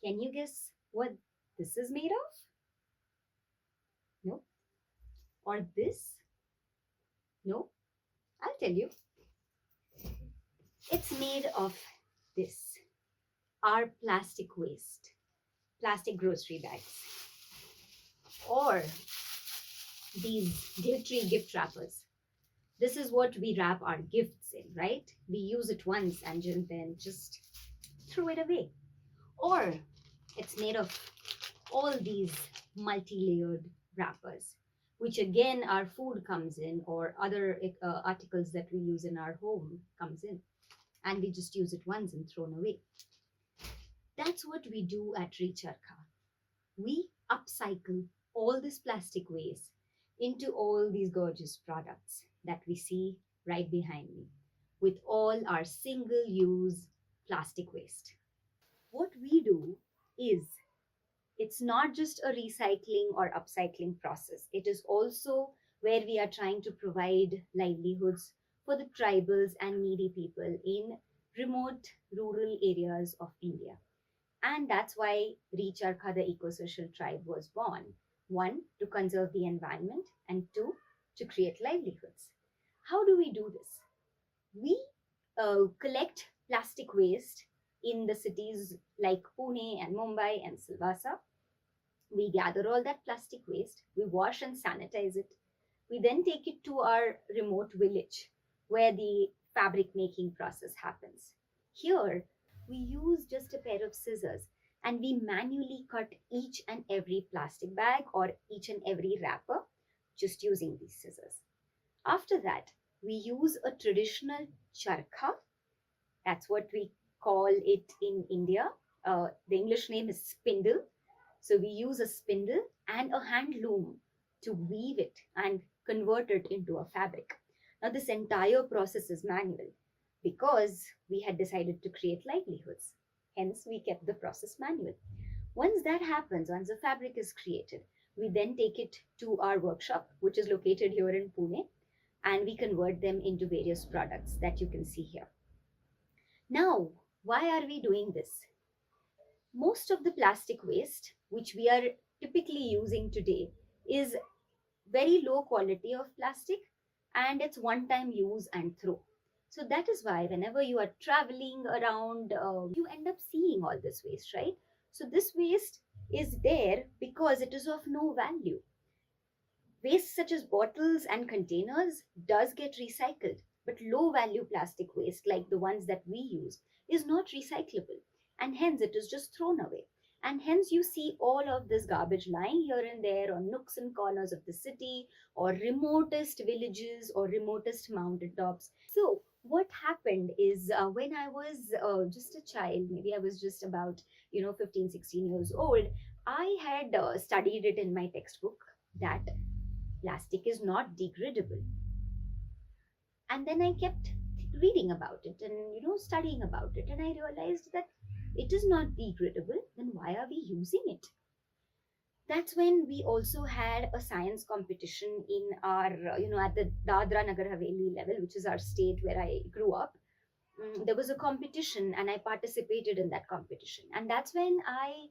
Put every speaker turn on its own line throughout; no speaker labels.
Can you guess what this is made of? No? Or this? No? I'll tell you. It's made of this, our plastic waste, plastic grocery bags, or these glittery gift wrappers. This is what we wrap our gifts in, right? We use it once and then just throw it away. Or it's made of all these multi-layered wrappers, which again our food comes in, or other articles that we use in our home comes in, and we just use it once and thrown away. That's what we do at Recharka. We upcycle all this plastic waste into all these gorgeous products that we see right behind me, with all our single use plastic waste. What we do is, it's not just a recycling or upcycling process, it is also where we are trying to provide livelihoods for the tribals and needy people in remote rural areas of India. And that's why Recharka, the EcoSocial Tribe, was born. One, to conserve the environment, and two, to create livelihoods. How do we do this? We collect plastic waste in the cities like Pune and Mumbai and Silvassa. We gather all that plastic waste, we wash and sanitize it. We then take it to our remote village where the fabric making process happens. Here, we use just a pair of scissors and we manually cut each and every plastic bag or each and every wrapper just using these scissors. After that, we use a traditional charkha. That's what we call it in India. The English name is spindle. So we use a spindle and a hand loom to weave it and convert it into a fabric. Now, this entire process is manual because we had decided to create livelihoods. Hence, we kept the process manual. Once that happens, once the fabric is created, we then take it to our workshop, which is located here in Pune, and we convert them into various products that you can see here. Now, why are we doing this? Most of the plastic waste, which we are typically using today, is very low quality of plastic, and it's one time use and throw. So that is why whenever you are traveling around, you end up seeing all this waste, right? So this waste is there because it is of no value. Waste such as bottles and containers does get recycled, but low value plastic waste like the ones that we use is not recyclable, and hence it is just thrown away. And hence you see all of this garbage lying here and there on nooks and corners of the city or remotest villages or remotest mountain tops. So what happened is, when I was just a child, maybe I was just about 15, 16 years old, I had studied it in my textbook that plastic is not degradable. And then I kept reading about it and studying about it, and I realized that it is not degradable. Then why are we using it? That's when we also had a science competition in our at the Dadra Nagar Haveli level, which is our state where I grew up. There was a competition and I participated in that competition, and that's when I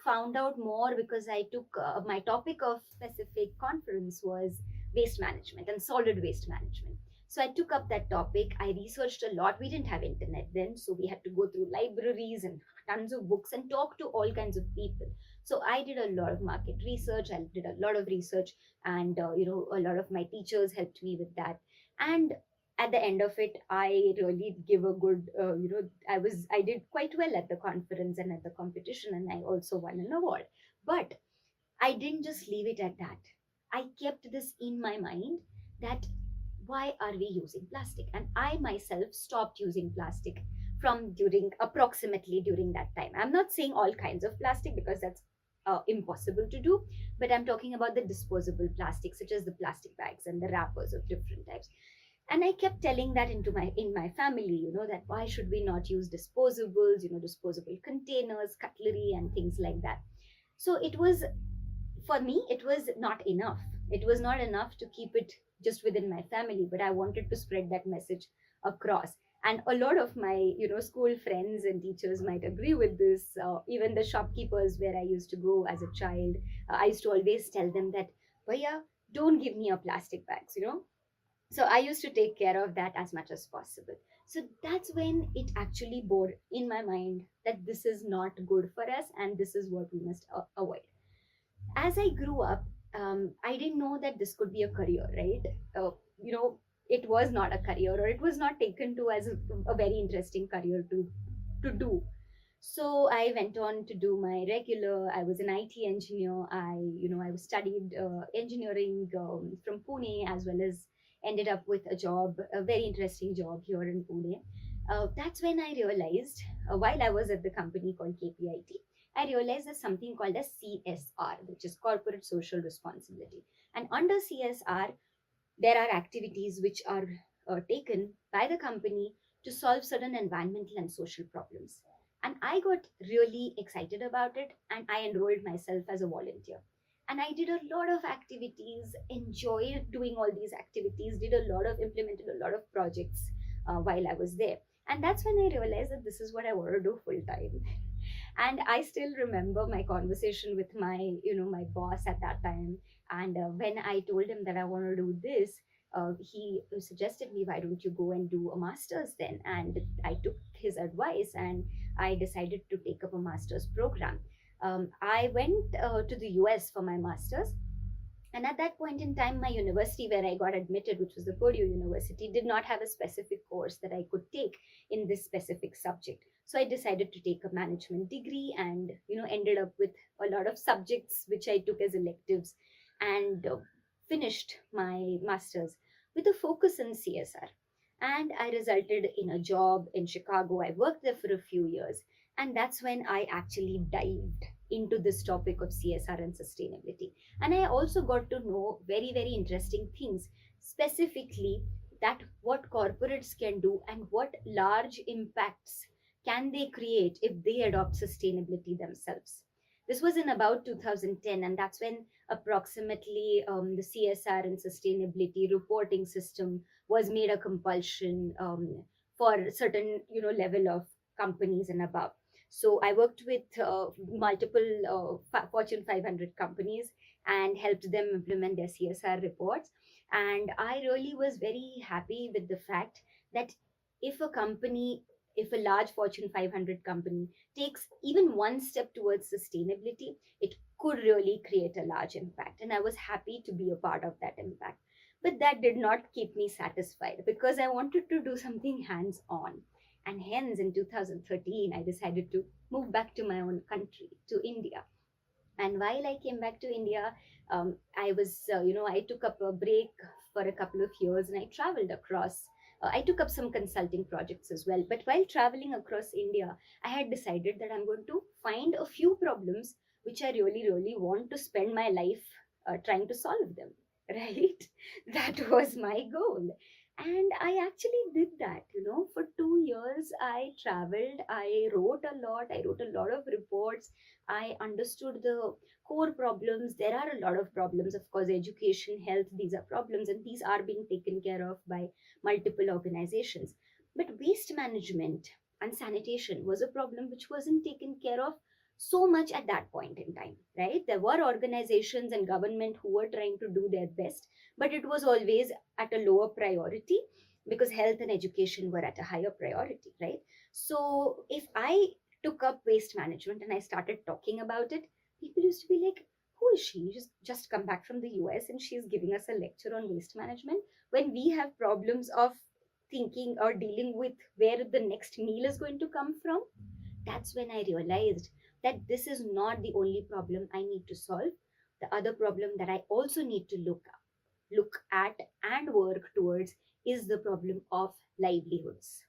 found out more, because I took my topic of specific conference was waste management and solid waste management. So I took up that topic, I researched a lot. We didn't have internet then, so we had to go through libraries and tons of books and talk to all kinds of people. So I did a lot of market research, I did a lot of research, and a lot of my teachers helped me with that. And at the end of it, I really give a good I did quite well at the conference and at the competition, and I also won an award. But I didn't just leave it at that. I kept this in my mind, that why are we using plastic? And I myself stopped using plastic from during approximately during that time. I'm not saying all kinds of plastic because that's impossible to do, but I'm talking about the disposable plastic, such as the plastic bags and the wrappers of different types. And I kept telling that in my family, that why should we not use disposables, disposable containers, cutlery and things like that. So it was, for me, it was not enough. It was not enough to keep it just within my family, but I wanted to spread that message across. And a lot of my school friends and teachers might agree with this. Even the shopkeepers where I used to go as a child, I used to always tell them that, Bhaiya, don't give me a plastic bags, so I used to take care of that as much as possible. So that's when it actually bore in my mind that this is not good for us and this is what we must avoid. As I grew up, I didn't know that this could be a career, right? You know, it was not a career, or it was not taken to as a very interesting career to do. So I went on to do my regular. I was an IT engineer. I studied engineering from Pune, as well as ended up with a job, a very interesting job here in Pune. That's when I realized, while I was at the company called KPIT, I realized there's something called as CSR, which is Corporate Social Responsibility. And under CSR, there are activities which are taken by the company to solve certain environmental and social problems. And I got really excited about it, and I enrolled myself as a volunteer. And I did a lot of activities, enjoyed doing all these activities, implemented a lot of projects while I was there. And that's when I realized that this is what I want to do full time. And I still remember my conversation with my boss at that time. And when I told him that I want to do this, he suggested me, why don't you go and do a master's then? And I took his advice, and I decided to take up a master's program. I went to the US for my master's, and at that point in time, my university where I got admitted, which was the Purdue University, did not have a specific course that I could take in this specific subject. So I decided to take a management degree, and ended up with a lot of subjects which I took as electives, and finished my masters with a focus in CSR. And I resulted in a job in Chicago. I worked there for a few years, and that's when I actually dived into this topic of CSR and sustainability. And I also got to know very, very interesting things, specifically that what corporates can do and what large impacts can they create if they adopt sustainability themselves. This was in about 2010, and that's when approximately the CSR and sustainability reporting system was made a compulsion for certain level of companies and above. So I worked with multiple Fortune 500 companies and helped them implement their CSR reports. And I really was very happy with the fact that if a company, if a large Fortune 500 company takes even one step towards sustainability, it could really create a large impact. And I was happy to be a part of that impact. But that did not keep me satisfied, because I wanted to do something hands on. And hence, in 2013, I decided to move back to my own country, to India. And while I came back to India, I took up a break for a couple of years, and I traveled across. I took up some consulting projects as well. But while traveling across India, I had decided that I'm going to find a few problems which I really, really want to spend my life trying to solve them. Right? That was my goal. And I actually did that. For 2 years, I traveled, I wrote a lot of reports. I understood the core problems. There are a lot of problems, of course, education, health, these are problems, and these are being taken care of by multiple organizations. But waste management and sanitation was a problem which wasn't taken care of so much at that point in time, right? There were organizations and government who were trying to do their best, but it was always at a lower priority, because health and education were at a higher priority, right? So if I took up waste management and I started talking about it, people used to be like, who is she? She's just come back from the US and she's giving us a lecture on waste management when we have problems of thinking or dealing with where the next meal is going to come from. That's when I realized that this is not the only problem I need to solve. The other problem that I also need to look at and work towards is the problem of livelihoods.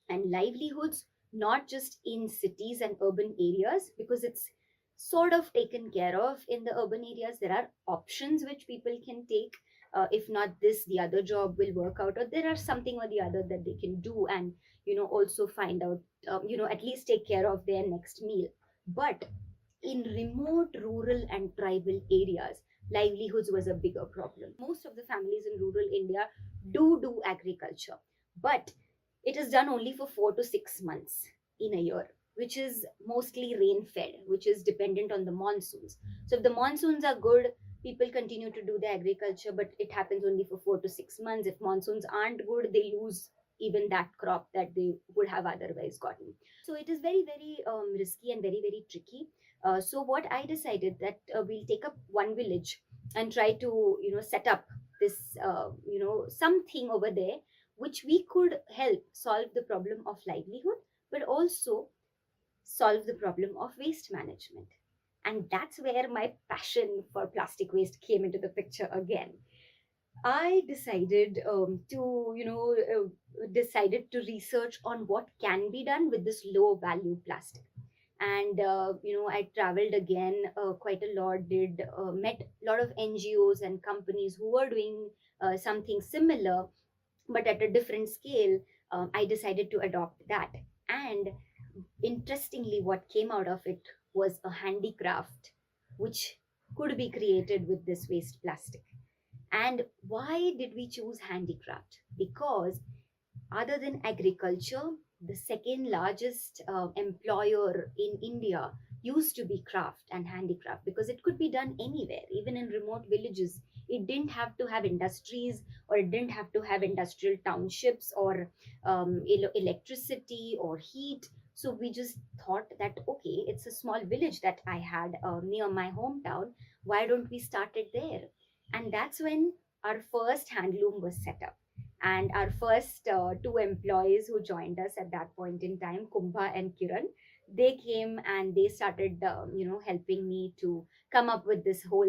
And livelihoods, not just in cities and urban areas, because it's sort of taken care of in the urban areas. There are options which people can take. If not this, the other job will work out, or there are something or the other that they can do, and also find out, at least take care of their next meal. But in remote rural and tribal areas, livelihoods was a bigger problem. Most of the families in rural India do agriculture, but It is done only for 4 to 6 months in a year, which is mostly rain fed, which is dependent on the monsoons. So if the monsoons are good, people continue to do the agriculture, but it happens only for 4 to 6 months. If monsoons aren't good, they lose even that crop that they would have otherwise gotten. So it is very, very risky and very, very tricky. So what I decided that we'll take up one village and try to, set up this, something over there which we could help solve the problem of livelihood, but also solve the problem of waste management. And that's where my passion for plastic waste came into the picture again. I decided decided to research on what can be done with this low value plastic. And I traveled again quite a lot, did met a lot of NGOs and companies who were doing something similar, but at a different scale. I decided to adopt that. And interestingly, what came out of it was a handicraft which could be created with this waste plastic. And why did we choose handicraft? Because other than agriculture, the second largest employer in India used to be craft and handicraft, because it could be done anywhere, even in remote villages. It didn't have to have industries, or it didn't have to have industrial townships, or electricity or heat. So we just thought that, okay, it's a small village that I had near my hometown. Why don't we start it there? And that's when our first handloom was set up. And our first two employees who joined us at that point in time, Kumbha and Kiran, they came and they started helping me to come up with this whole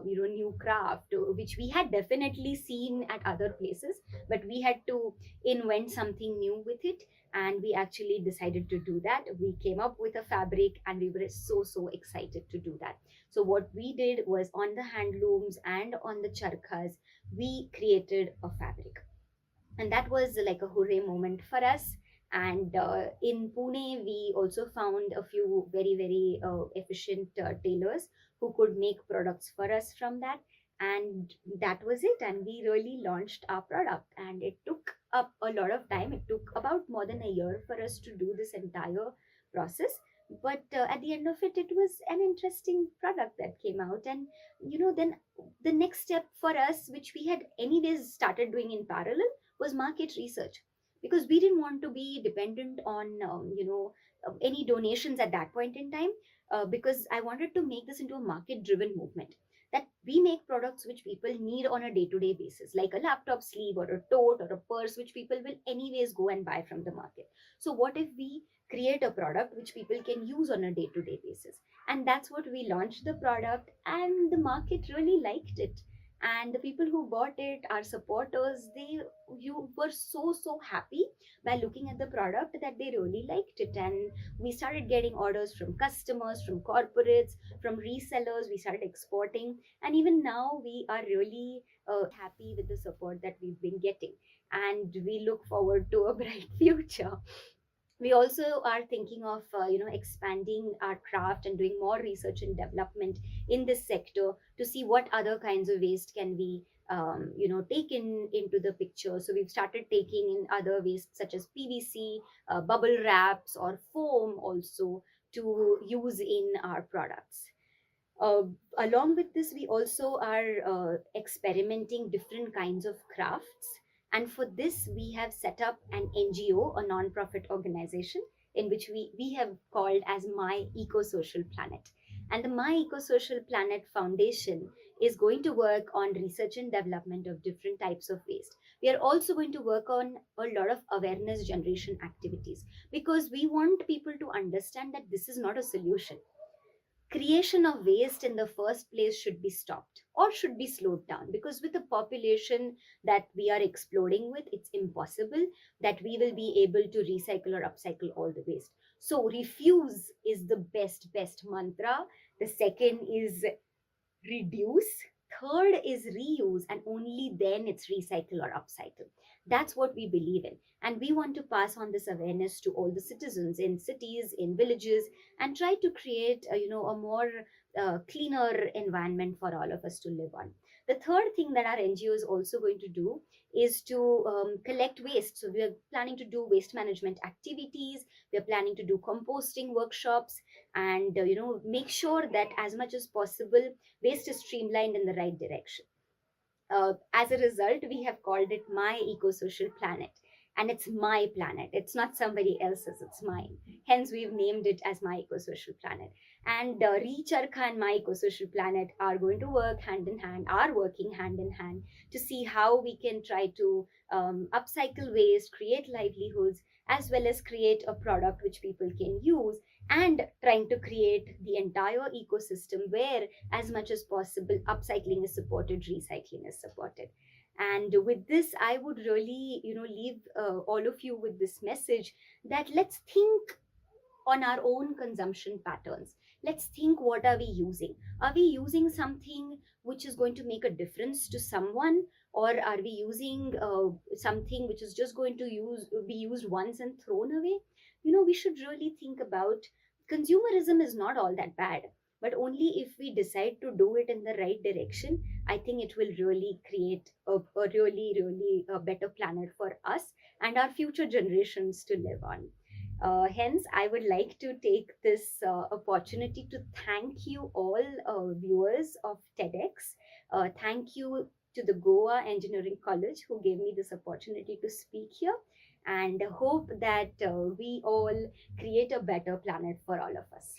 new craft, which we had definitely seen at other places, but we had to invent something new with it. And we actually decided to do that. We came up with a fabric, and we were so excited to do that. So what we did was, on the handlooms and on the charkhas, we created a fabric. And that was like a hooray moment for us. And in Pune, we also found a few very, very efficient tailors who could make products for us from that. And that was it. And we really launched our product. And it took up a lot of time. It took about more than a year for us to do this entire process. But at the end of it, it was an interesting product that came out. And, then the next step for us, which we had anyways started doing in parallel, was market research, because we didn't want to be dependent on any donations at that point in time, because I wanted to make this into a market driven movement, that we make products which people need on a day to day basis, like a laptop sleeve or a tote or a purse, which people will anyways go and buy from the market. So what if we create a product which people can use on a day to day basis? And that's what we launched the product, and the market really liked it. And the people who bought it, our supporters, they you were so happy by looking at the product, that they really liked it. And we started getting orders from customers, from corporates, from resellers. We started exporting, and even now we are really happy with the support that we've been getting, and we look forward to a bright future. We also are thinking of expanding our craft and doing more research and development in this sector, to see what other kinds of waste can be taken into the picture. So we've started taking in other waste, such as PVC, bubble wraps, or foam also, to use in our products. uh, Along with this, we also are experimenting different kinds of crafts. And for this, we have set up an NGO, a non-profit organization, in which we have called as My EcoSocial Planet. And the My EcoSocial Planet Foundation is going to work on research and development of different types of waste. We are also going to work on a lot of awareness generation activities, because we want people to understand that this is not a solution. Creation of waste in the first place should be stopped or should be slowed down, because with the population that we are exploding with, it's impossible that we will be able to recycle or upcycle all the waste. So refuse is the best mantra. The second is reduce, third is reuse, and only then it's recycle or upcycle. That's what we believe in, and we want to pass on this awareness to all the citizens in cities, in villages, and try to create a more cleaner environment for all of us to live on. The third thing that our NGO is also going to do is to collect waste. So we are planning to do waste management activities. We are planning to do composting workshops, and make sure that as much as possible waste is streamlined in the right direction. As a result, we have called it My Eco-Social Planet. And it's my planet. It's not somebody else's, it's mine. Hence, we've named it as My Eco-Social Planet. And Reach Arka and My Eco-Social Planet are going to work hand in hand, are working hand in hand to see how we can try to upcycle waste, create livelihoods, as well as create a product which people can use, and trying to create the entire ecosystem where as much as possible upcycling is supported, recycling is supported. And with this, I would really leave all of you with this message that let's think on our own consumption patterns. Let's think, what are we using? Are we using something which is going to make a difference to someone, or are we using something which is just going to be used once and thrown away? We should really think about, consumerism is not all that bad, but only if we decide to do it in the right direction. I think it will really create a really, really better planet for us and our future generations to live on. Hence, I would like to take this opportunity to thank you all, viewers of TEDx. Thank you to the Goa Engineering College who gave me this opportunity to speak here, and hope that we all create a better planet for all of us.